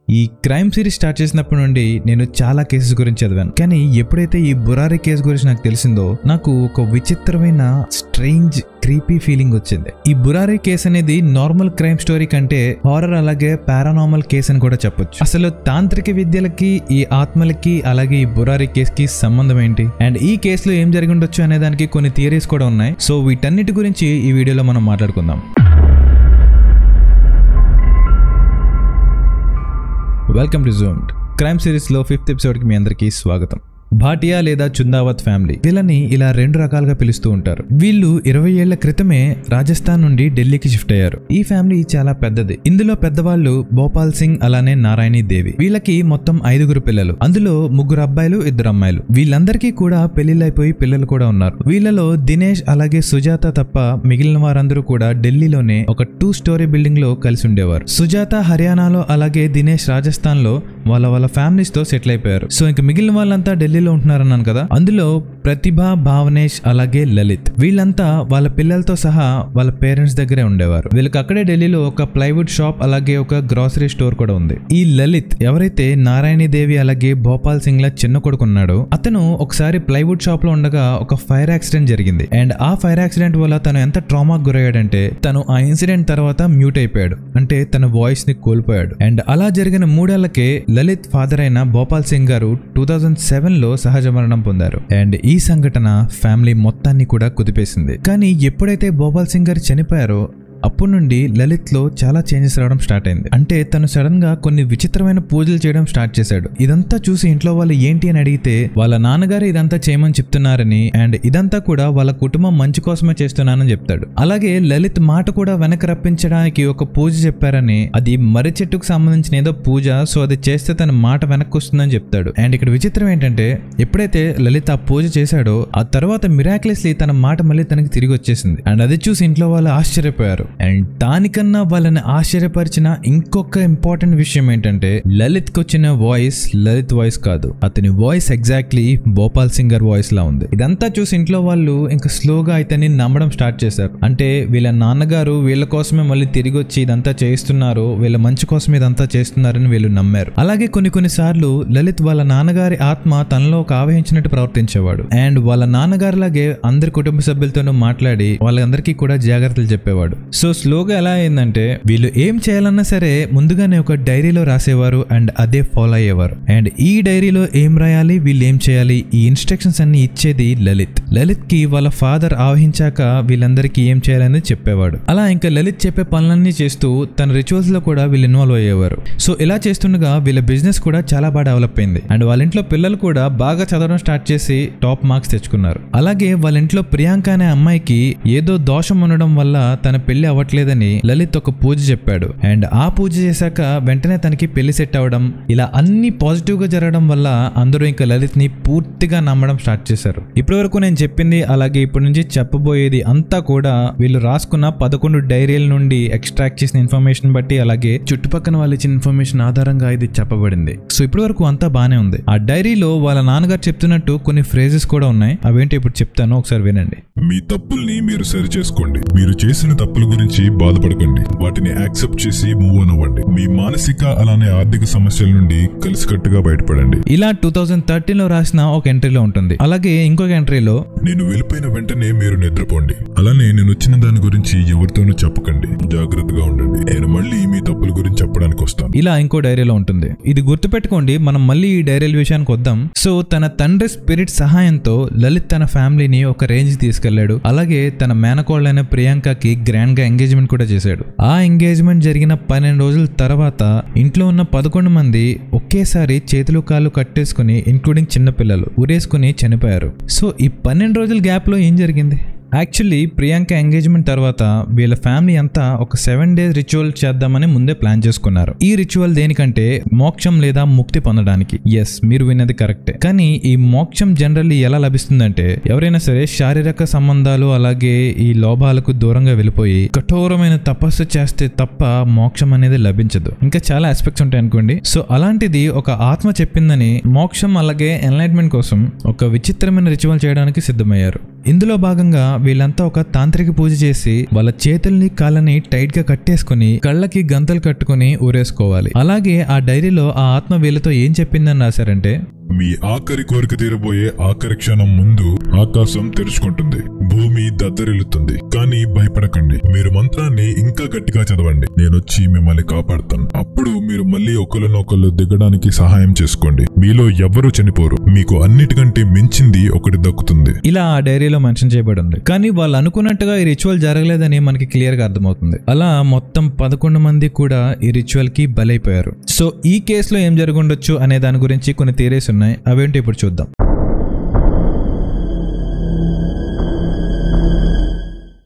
ఈ crime series start చేసినప్పటి నుండి నేను చాలా కేసెస్ గురించి చదివాను. కానీ ఎప్పుడైతే ఈ బురారి కేసు గురించి నాకు తెలిసిందో నాకు ఒక విచిత్రమైన స్ట్రేంజ్ క్రీపీ ఫీలింగ్ వచ్చింది. ఈ బురారి కేసు అనేది నార్మల్ క్రైమ్ స్టోరీ కంటే హారర్ అలాగే పారానార్మల్ కేసు అని కూడా చెప్పొచ్చు. అసలు తాంత్రిక విద్యలకి ఈ ఆత్మలకి అలాగే ఈ బురారి కేసుకి సంబంధం ఏంటి అండ్ ఈ కేసులో ఏం జరిగి ఉండొచ్చు అనే దానికి కొన్ని థియరీస్ కూడా ఉన్నాయి. సో వీటన్నిటి గురించి ఈ వీడియోలో మనం మాట్లాడుకుందాం. Welcome to zoomed crime series లో 5th ఎపిసోడ్ కి మీ అందరికీ స్వాగతం. భాటియా లేదా చుందావత్ ఫ్యామిలీ వీళ్ళని ఇలా 2 రకాలుగా పిలుస్తూ ఉంటారు. వీళ్ళు 20 ఏళ్ల క్రితమే రాజస్థాన్ నుండి ఢిల్లీకి షిఫ్ట్ అయ్యారు. ఈ ఫ్యామిలీ చాలా పెద్దది. ఇందులో పెద్దవాళ్ళు భోపాల్ సింగ్ అలానే నారాయణి దేవి. వీళ్ళకి మొత్తం 5 పిల్లలు. అందులో 3 అబ్బాయిలు 2 అమ్మాయిలు. వీళ్ళందరికీ కూడా పెళ్లిళ్ళైపోయి పిల్లలు కూడా ఉన్నారు. వీళ్ళలో దినేష్ అలాగే సుజాత తప్ప మిగిలిన వారందరూ కూడా ఢిల్లీలోనే ఒక 2 స్టోరీ బిల్డింగ్ లో కలిసి ఉండేవారు. సుజాత హర్యానాలో అలాగే దినేష్ రాజస్థాన్ లో వాళ్ళ ఫ్యామిలీస్ తో సెటిల్ అయిపోయారు. సో ఇంక మిగిలిన వాళ్ళంతా ఢిల్లీలో ఉంటున్నారన్నాను కదా. అందులో ప్రతిభ, భావనేష్ అలాగే లలిత్ వీళ్ళంతా వాళ్ళ పిల్లలతో సహా వాళ్ళ పేరెంట్స్ దగ్గరే ఉండేవారు. వీళ్ళకి అక్కడే ఢిల్లీలో ఒక ప్లైవుడ్ షాప్ అలాగే ఒక గ్రాసరీ స్టోర్ కూడా ఉంది. ఈ లలిత్ ఎవరైతే నారాయణి దేవి అలాగే భోపాల్ సింగ్ ల చిన్న కొడుకున్నాడో అతను ఒకసారి ప్లైవుడ్ షాప్ లో ఉండగా ఒక ఫైర్ యాక్సిడెంట్ జరిగింది. అండ్ ఆ ఫైర్ యాక్సిడెంట్ వల్ల తను ఎంత ట్రామాకు గురయ్యాడంటే తను ఆ ఇన్సిడెంట్ తర్వాత మ్యూట్ అయిపోయాడు. అంటే తన వాయిస్ ని కోల్పోయాడు. అండ్ అలా జరిగిన 3 ఏళ్లకే లలిత్ ఫాదర్ అయిన భోపాల్ సింగ్ గారు 2007లో సహజ మరణం పొందారు. అండ్ ఈ సంఘటన ఫ్యామిలీ మొత్తాన్ని కూడా కుదిపేసింది. కానీ ఎప్పుడైతే భోపాల్ సింగ్ గారు చనిపోయారో అప్పటి నుండి లలిత్ లో చాలా చేంజెస్ రావడం స్టార్ట్ అయింది. అంటే తను సడన్ గా కొన్ని విచిత్రమైన పూజలు చేయడం స్టార్ట్ చేశాడు. ఇదంతా చూసి ఇంట్లో వాళ్ళు ఏంటి అని అడిగితే వాళ్ళ నాన్నగారు ఇదంతా చేయమని చెప్తున్నారని అండ్ ఇదంతా కూడా వాళ్ళ కుటుంబం మంచి కోసమే చేస్తున్నానని చెప్తాడు. అలాగే లలిత్ మాట కూడా వెనక రప్పించడానికి ఒక పూజ చెప్పారని, అది మర్రి చెట్టుకు సంబంధించిన ఏదో పూజ, సో అది చేస్తే తన మాట వెనక్కి వస్తుందని చెప్తాడు. అండ్ ఇక్కడ విచిత్రం ఏంటంటే ఎప్పుడైతే లలిత్ ఆ పూజ చేశాడో ఆ తర్వాత మిరాక్యులస్లీ తన మాట మళ్ళీ తనకి తిరిగి వచ్చేసింది. అండ్ అది చూసి ఇంట్లో వాళ్ళు ఆశ్చర్యపోయారు. అండ్ దానికన్నా వాళ్ళని ఆశ్చర్యపరిచిన ఇంకొక ఇంపార్టెంట్ విషయం ఏంటంటే లలిత్ కి వచ్చిన వాయిస్ లలిత్ వాయిస్ కాదు, అతని వాయిస్ ఎగ్జాక్ట్లీ భోపాల్ సింగ్ గారి వాయిస్ లా ఉంది. ఇదంతా చూసి ఇంట్లో వాళ్ళు ఇంకా స్లోగా ఇతన్ని నమ్మడం స్టార్ట్ చేశారు. అంటే వీళ్ళ నాన్నగారు వీళ్ళ కోసమే మళ్ళీ తిరిగి వచ్చి ఇదంతా చేస్తున్నారు, వీళ్ళ మంచి కోసం ఇదంతా చేస్తున్నారని వీళ్ళు నమ్మారు. అలాగే కొన్ని సార్లు లలిత్ వాళ్ళ నాన్నగారి ఆత్మ తనలో ఒక ఆవహించినట్టు ప్రవర్తించేవాడు. అండ్ వాళ్ళ నాన్నగారిలాగే అందరి కుటుంబ సభ్యులతోనూ మాట్లాడి వాళ్ళందరికీ కూడా జాగ్రత్తలు చెప్పేవాడు. సో స్లోగా ఎలా అయిందంటే వీళ్ళు ఏం చేయాలన్నా సరే ముందుగానే ఒక డైరీలో రాసేవారు అండ్ అదే ఫాలో అయ్యేవారు. అండ్ ఈ డైరీలో ఏం రాయాలి, వీళ్ళు ఏం చేయాలి, ఈ ఇన్స్ట్రక్షన్స్ అన్ని ఇచ్చేది లలిత్. లలిత్ కి వాళ్ళ ఫాదర్ ఆవహించాక వీళ్ళందరికీ ఏం చేయాలని చెప్పేవాడు. అలా ఇంకా లలిత్ చెప్పే పనులన్నీ చేస్తూ తన రిచువల్స్ లో కూడా వీళ్ళు ఇన్వాల్వ్ అయ్యేవారు. సో ఇలా చేస్తుండగా వీళ్ళ బిజినెస్ కూడా చాలా బాగా డెవలప్ అయింది. అండ్ వాళ్ళ ఇంట్లో పిల్లలు కూడా బాగా చదవడం స్టార్ట్ చేసి టాప్ మార్క్స్ తెచ్చుకున్నారు. అలాగే వాళ్ళ ఇంట్లో ప్రియాంక అనే అమ్మాయికి ఏదో దోషం ఉండడం వల్ల తన పెళ్లి అవ్వట్లేదని లలిత్ ఒక పూజ చెప్పాడు. అండ్ ఆ పూజ చేశాక వెంటనే తనకి పెళ్లి సెట్ అవ్వడం, ఇలా అన్ని పాజిటివ్ గా జరగడం వల్ల అందరూ ఇంకా లలిత్ ని పూర్తిగా నమ్మడం స్టార్ట్ చేశారు. ఇప్పటి వరకు నేను చెప్పింది అలాగే ఇప్పటి నుంచి చెప్పబోయేది అంతా కూడా వీళ్ళు రాసుకున్న 11 డైరీల నుండి ఎక్స్ట్రాక్ట్ చేసిన ఇన్ఫర్మేషన్ బట్టి అలాగే చుట్టుపక్కల వాళ్ళు ఇచ్చిన ఇన్ఫర్మేషన్ ఆధారంగా ఇది చెప్పబడింది. సో ఇప్పటి వరకు అంతా బానే ఉంది. ఆ డైరీలో వాళ్ళ నాన్నగారు చెప్తున్నట్టు కొన్ని ఫ్రేజెస్ కూడా ఉన్నాయి. అవేంటి ఇప్పుడు చెప్తాను, ఒకసారి వినండి. మీ తప్పుల్ని మీరు సరి చేసుకోండి. మీరు చేసిన తప్పుల గురించి బాధపడకండి. వాటిని యాక్సెప్ట్ చేసి మూవ్ ఆన్ అవ్వండి. మీ మానసిక అలానే ఆర్థిక సమస్యల నుండి కలిసికట్టుగా బయటపడండి. ఇలా 2013లో రాసిన ఒక ఎంట్రీలో ఉంటుంది. అలాగే ఇంకొక ఎంట్రీలో నేను వెళ్ళిపోయిన వెంటనే మీరు నిద్రపోండి. అలానే నేను వచ్చిన దాని గురించి ఎవరితోనూ చెప్పకండి. జాగ్రత్తగా ఉండండి. నేను మళ్ళీ మీ తప్పుల గురించి చెప్పడానికి వస్తాను. ఇలా ఇంకో డైరీలో ఉంటుంది. ఇది గుర్తుపెట్టుకోండి. మనం మళ్ళీ ఈ డైరీల విషయానికి వద్దాం. సో తన తండ్రి స్పిరిట్ సహాయంతో లలిత్ తన ఫ్యామిలీని ఒక రేంజ్ తీసుకెళ్లాడు. అలాగే తన మేనకోళ్ళైన ప్రియాంకకి గ్రాండ్ గా ఎంగేజ్మెంట్ కూడా చేశాడు. ఆ ఎంగేజ్మెంట్ జరిగిన 12 రోజుల తర్వాత ఇంట్లో ఉన్న 11 మంది ఒకేసారి చేతులు కాళ్ళు కట్టేసుకుని ఇంక్లూడింగ్ చిన్నపిల్లలు ఉరేసుకుని చనిపోయారు. సో ఈ 12 రోజుల గ్యాప్ లో ఏం జరిగింది? యాక్చువల్లీ ప్రియాంక ఎంగేజ్మెంట్ తర్వాత వీళ్ళ ఫ్యామిలీ అంతా ఒక 7 days రిచువల్ చేద్దామని ముందే ప్లాన్ చేసుకున్నారు. ఈ రిచువల్ దేనికంటే మోక్షం లేదా ముక్తి పొందడానికి. ఎస్, మీరు విన్నది కరెక్టే. కానీ ఈ మోక్షం జనరల్లీ ఎలా లభిస్తుందంటే ఎవరైనా సరే శారీరక సంబంధాలు అలాగే ఈ లోభాలకు దూరంగా వెళ్ళిపోయి కఠోరమైన తపస్సు చేస్తే తప్ప మోక్షం అనేది లభించదు. ఇంకా చాలా ఆస్పెక్ట్స్ ఉంటాయి అనుకోండి. సో అలాంటిది ఒక ఆత్మ చెప్పిందని మోక్షం అలాగే ఎన్లైట్మెంట్ కోసం ఒక విచిత్రమైన రిచువల్ చేయడానికి సిద్ధమయ్యారు. ఇందులో భాగంగా వీళ్ళంతా ఒక తాంత్రిక పూజ చేసి వాళ్ళ చేతుల్ని కాళ్ళని టైట్ గా కట్టేసుకుని కళ్ళకి గంతలు కట్టుకుని ఊరేసుకోవాలి. అలాగే ఆ డైరీలో ఆ ఆత్మ వీళ్ళతో ఏం చెప్పిందని రాశారంటే, మీ ఆఖరి కోరిక తీరబోయే ఆఖరి క్షణం ముందు ఆకాశం తెరుచుకుంటుంది, భూమి దద్దరిల్లుతుంది, కానీ భయపడకండి. మీరు మంత్రాన్ని ఇంకా గట్టిగా చదవండి, నేనొచ్చి మిమ్మల్ని కాపాడుతాను. అప్పుడు మీరు మళ్ళీ ఒకరినొకరు దిగడానికి సహాయం చేసుకోండి. మీలో ఎవ్వరూ చనిపోరు, మీకు అన్నిటికంటే మించింది ఒకటి దక్కుతుంది. ఇలా ఆ డైరీలో మెన్షన్ చేయబడి ఉంది. కానీ వాళ్ళు అనుకున్నట్టుగా ఈ రిచువల్ జరగలేదని మనకి క్లియర్ గా అర్థమవుతుంది. అలా మొత్తం 11 మంది కూడా ఈ రిచువల్ కి బలైపోయారు. సో ఈ కేసులో ఏం జరుగుండొచ్చు అనే దాని గురించి కొన్ని థియరీస్ ఉన్నాయి. అవేంటి ఇప్పుడు చూద్దాం.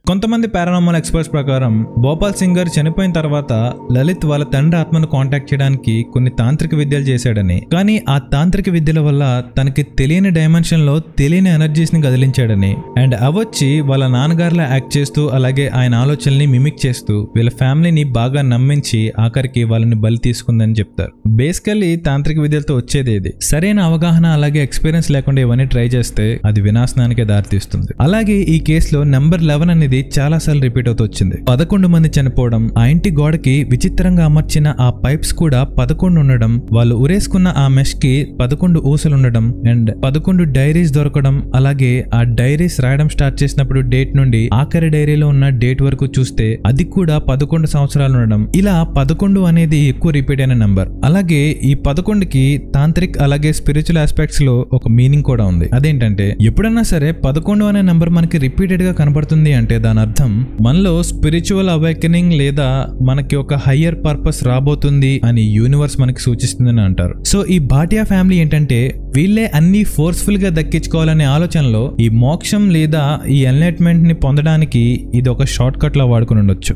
కొంతమంది పారానార్మల్ ఎక్స్పర్ట్స్ ప్రకారం భోపాల్ సింగ్ గారు చనిపోయిన తర్వాత లలిత్ వాళ్ళ తండ్రి ఆత్మను కాంటాక్ట్ చేయడానికి కొన్ని తాంత్రిక విద్యలు చేశాడని, కానీ ఆ తాంత్రిక విద్యల వల్ల తనకి తెలియని డైమెన్షన్ లో తెలియని ఎనర్జీస్ ని కదిలించాడని, అండ్ అవొచ్చి వాళ్ళ నాన్నగారిలా యాక్ట్ చేస్తూ అలాగే ఆయన ఆలోచనల్ని మిమిక్ చేస్తూ వీళ్ళ ఫ్యామిలీని బాగా నమ్మించి ఆఖరికి వాళ్ళని బలి తీసుకుందని చెప్తారు. బేసికల్లీ తాంత్రిక విద్యలతో వచ్చేది ఇది. సరైన అవగాహన అలాగే ఎక్స్పీరియన్స్ లేకుండా ఇవన్నీ ట్రై చేస్తే అది వినాశనానికే దారితీస్తుంది. అలాగే ఈ కేసులో నెంబర్ 11 అనేది చాలా సార్లు రిపీట్ అవుతూ వచ్చింది. 11 మంది చనిపోవడం, ఆ ఇంటి గోడకి విచిత్రంగా అమర్చిన ఆ పైప్స్ కూడా 11 ఉండడం, వాళ్ళు ఉరేసుకున్న ఆ మెష్ కి 11 ఊసలు ఉండడం, అండ్ 11 డైరీస్ దొరకడం, అలాగే ఆ డైరీస్ రాయడం స్టార్ట్ చేసినప్పుడు డేట్ నుండి ఆఖరి డైరీలో ఉన్న డేట్ వరకు చూస్తే అది కూడా 11 సంవత్సరాలు ఉండడం. ఇలా 11 అనేది ఎక్కువ రిపీట్ అయిన నెంబర్. అలాగే ఈ 11కి తాంత్రిక్ అలాగే స్పిరిచువల్ ఆస్పెక్ట్స్ లో ఒక మీనింగ్ కూడా ఉంది. అదేంటంటే ఎప్పుడన్నా సరే 11 అనే నెంబర్ మనకి రిపీటెడ్ గా కనబడుతుంది అంటే దాని అర్థం మనలో స్పిరిచువల్ అవేకనింగ్ లేదా మనకి ఒక హయ్యర్ పర్పస్ రాబోతుంది అని యూనివర్స్ మనకి సూచిస్తుందని అంటారు. సో ఈ భాటియా ఫ్యామిలీ ఏంటంటే వీళ్ళే అన్ని ఫోర్స్ఫుల్ గా దక్కించుకోవాలనే ఆలోచనలో ఈ మోక్షం లేదా ఈ ఎన్లైట్మెంట్ ని పొందడానికి ఇది ఒక షార్ట్ కట్ లా వాడుకుని ఉండొచ్చు.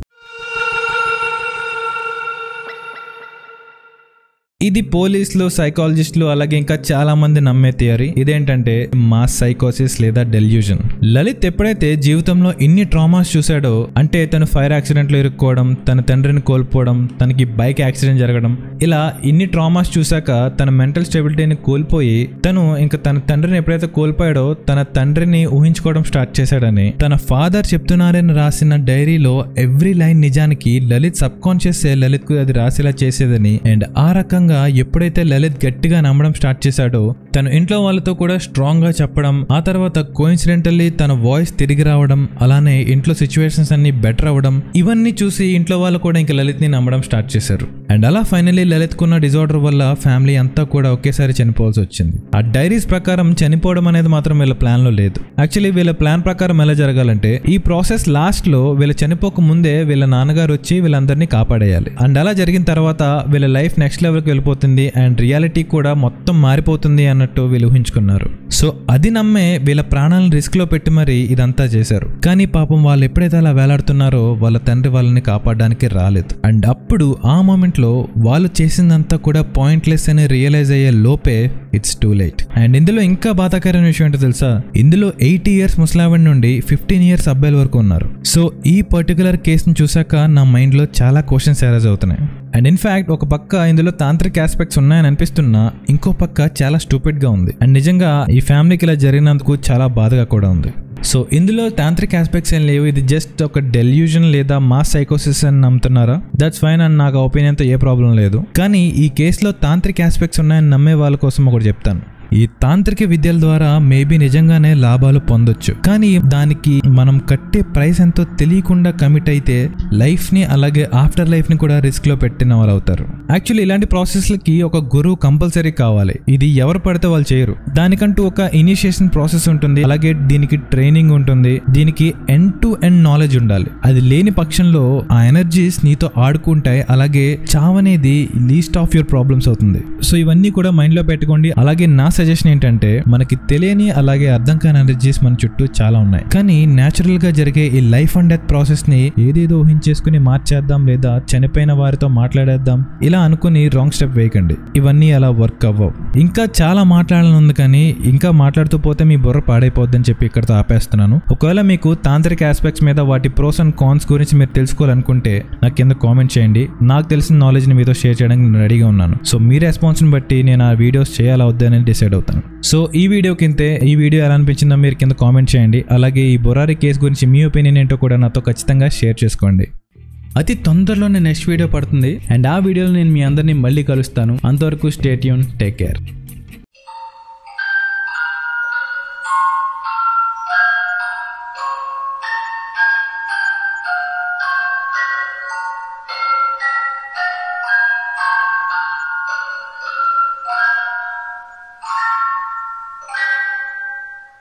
ఇది పోలీసులు, సైకాలజిస్టులు అలాగే ఇంకా చాలా మంది నమ్మే థియరీ. ఇదేంటంటే మాస్ సైకోసిస్ లేదా డెల్యూజన్. లలిత్ ఎప్పుడైతే జీవితంలో ఇన్ని ట్రామాస్ చూశాడో, అంటే తను ఫైర్ యాక్సిడెంట్ లో ఇరుక్కోవడం, తన తండ్రిని కోల్పోవడం, తనకి బైక్ యాక్సిడెంట్ జరగడం, ఇలా ఇన్ని ట్రామాస్ చూశాక తన మెంటల్ స్టెబిలిటీని కోల్పోయి తను ఇంకా తన తండ్రిని ఎప్పుడైతే కోల్పోయాడో తన తండ్రిని ఊహించుకోవడం స్టార్ట్ చేశాడని, తన ఫాదర్ చెప్తున్నారని రాసిన డైరీలో ఎవ్రీ లైన్ నిజానికి లలిత్ సబ్ కాన్షియస్ లలిత్ కు అది రాసేలా చేసేదని, అండ్ ఆ రకంగా ఎప్పుడైతే లలిత్ గట్టిగా నమ్మడం స్టార్ట్ చేశాడో తను ఇంట్లో వాళ్ళతో కూడా స్ట్రాంగ్ గా చెప్పడం, ఆ తర్వాత కోఇన్సిడెంటల్లీ తన వాయిస్ తిరిగి రావడం, అలానే ఇంట్లో సిచ్యువేషన్స్ అన్ని బెటర్ అవ్వడం, ఇవన్నీ చూసి ఇంట్లో వాళ్ళు కూడా ఇంకా లలిత్ ని నమ్మడం స్టార్ట్ చేశారు. అండ్ అలా ఫైనల్లీ లలిత్ కున్న డిజార్డర్ వల్ల ఫ్యామిలీ అంతా కూడా ఒకేసారి చనిపోవాల్సి వచ్చింది. ఆ డైరీస్ ప్రకారం చనిపోవడం అనేది మాత్రం వీళ్ళ ప్లాన్ లో లేదు. యాక్చువల్లీ వీళ్ళ ప్లాన్ ప్రకారం ఎలా జరగాలంటే ఈ ప్రాసెస్ లాస్ట్ లో వీళ్ళ చనిపోక ముందే వీళ్ళ నాన్నగారు వచ్చి వీళ్ళందరినీ కాపాడేయాలి. అండ్ అలా జరిగిన తర్వాత వీళ్ళ లైఫ్ నెక్స్ట్ లెవెల్కి వెళ్ళిపోతుంది అండ్ రియాలిటీ కూడా మొత్తం మారిపోతుంది అన్నట్టు వీళ్ళు ఊహించుకున్నారు. సో అది నమ్మే వీళ్ళ ప్రాణాలను రిస్క్ లో పెట్టి మరి ఇదంతా చేశారు. కానీ పాపం వాళ్ళు ఎప్పుడైతే అలా వేలాడుతున్నారో వాళ్ళ తండ్రి వాళ్ళని కాపాడడానికి రాలేదు. అండ్ అప్పుడు ఆ మూమెంట్ లో వాళ్ళు చేసిందంతా కూడా పాయింట్లెస్ అని రియలైజ్ అయ్యే లోపే ఇట్స్ టూ లేట్. అండ్ ఇందులో ఇంకా బాధాకరమైన విషయం ఏంటో తెలుసా, ఇందులో 80 years ముసలావిడ నుండి 15 years అబ్బాయిల వరకు ఉన్నారు. సో ఈ పర్టికులర్ కేసుని చూసాక నా మైండ్ లో చాలా క్వశ్చన్స్ అరైజ్ అవుతున్నాయి. అండ్ ఇన్ఫాక్ట్ ఒక పక్క ఇందులో తాంత్రిక ఆస్పెక్ట్స్ ఉన్నాయని అనిపిస్తున్నా ఇంకో పక్క చాలా స్టూపిడ్ గా ఉంది. అండ్ నిజంగా ఈ ఫ్యామిలీకి ఇలా జరిగినందుకు చాలా బాధగా కూడా ఉంది. సో ఇందులో తాంత్రిక ఆస్పెక్ట్స్ ఏం లేవు, ఇది జస్ట్ ఒక డెల్యూజన్ లేదా మాస్ సైకోసిస్ అని నమ్ముతున్నారా, దట్స్ ఫైన్ అండ్ నాకు ఒపీనియన్తో ఏ ప్రాబ్లం లేదు. కానీ ఈ కేసులో తాంత్రిక ఆస్పెక్ట్స్ ఉన్నాయని నమ్మే వాళ్ళ కోసం ఒకటి చెప్తాను. ఈ తాంత్రిక విద్యల ద్వారా మేబీ నిజంగానే లాభాలు పొందొచ్చు, కానీ దానికి మనం కట్టే ప్రైస్ ఎంతో తెలియకుండా కమిట్ అయితే లైఫ్ ని అలాగే ఆఫ్టర్ లైఫ్ ని కూడా రిస్క్ లో పెట్టిన వాళ్ళు అవుతారు. యాక్చువల్లీ ఇలాంటి ప్రాసెస్లకి ఒక గురువు కంపల్సరీ కావాలి. ఇది ఎవరు పడితే వాళ్ళు చేయరు. దానికంటూ ఒక ఇనిషియేషన్ ప్రాసెస్ ఉంటుంది, అలాగే దీనికి ట్రైనింగ్ ఉంటుంది, దీనికి ఎండ్ టు ఎండ్ నాలెడ్జ్ ఉండాలి. అది లేని పక్షంలో ఆ ఎనర్జీస్ నీతో ఆడుకుంటాయి, అలాగే చావనేది లీస్ట్ ఆఫ్ యువర్ ప్రాబ్లమ్స్ అవుతుంది. సో ఇవన్నీ కూడా మైండ్ లో పెట్టుకోండి. అలాగే నా సజెషన్ ఏంటంటే మనకి తెలియని అలాగే అర్థం కాని ఎనర్జీస్ మన చుట్టూ చాలా ఉన్నాయి, కానీ న్యాచురల్ గా జరిగే ఈ లైఫ్ అండ్ డెత్ ప్రాసెస్ ని ఏదేదో ఊహించేసుకుని మార్చేద్దాం లేదా చనిపోయిన వారితో మాట్లాడేద్దాం ఇలా అనుకుని రాంగ్ స్టెప్ వేయకండి. ఇవన్నీ అలా వర్క్ అవ్వవు. ఇంకా చాలా మాట్లాడాలని ఉంది, కానీ ఇంకా మాట్లాడుతూ పోతే మీ బుర్ర పాడైపోద్దని చెప్పి ఇక్కడతో ఆపేస్తున్నాను. ఒకవేళ మీకు తాంత్రిక ఆస్పెక్ట్స్ మీద వాటి ప్రోస్ అండ్ కాన్స్ గురించి మీరు తెలుసుకోవాలనుకుంటే నాకు కింద కామెంట్ చేయండి. నాకు తెలిసిన నాలెడ్జ్ ని మీతో షేర్ చేయడానికి నేను రెడీగా ఉన్నాను. సో మీ రెస్పాన్స్ ని బట్టి నేను ఆ వీడియోస్ చేయాలా వద్దని డిసైడ్ డిసైడ్ అవుతాను. సో ఈ వీడియో ఎలా అనిపించిందో మీరు కింద కామెంట్ చేయండి. అలాగే ఈ బొరారి కేసు గురించి మీ ఒపీనియన్ ఏంటో కూడా నాతో ఖచ్చితంగా షేర్ చేసుకోండి. అతి తొందరలోనే నెక్స్ట్ వీడియో పడుతుంది అండ్ ఆ వీడియోలో నేను మీ అందరినీ మళ్ళీ కలుస్తాను. అంతవరకు స్టే ట్యూన్, టేక్ కేర్.